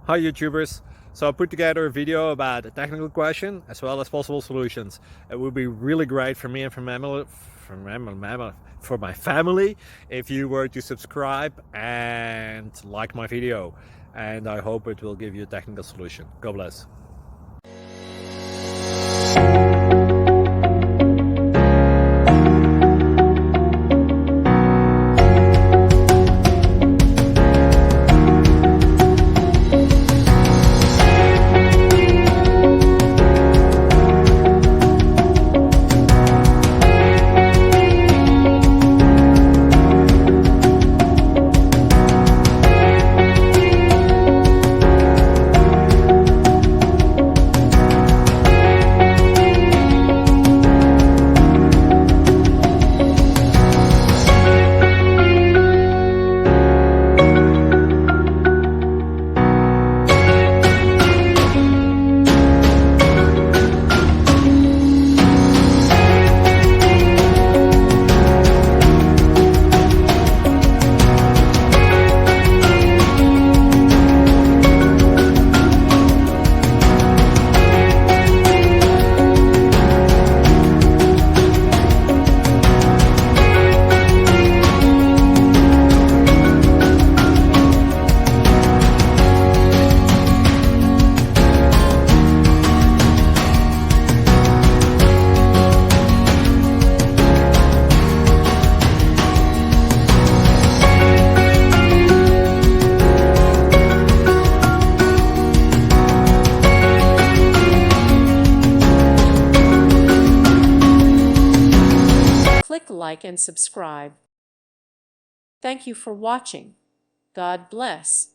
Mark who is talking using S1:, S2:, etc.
S1: Hi YouTubers! So I put together a video about a technical question as well as possible solutions. It would be really great for me and for my family if you were to subscribe and like my video, and I hope it will give you a technical solution. God bless.
S2: Click like and subscribe. Thank you for watching. God bless.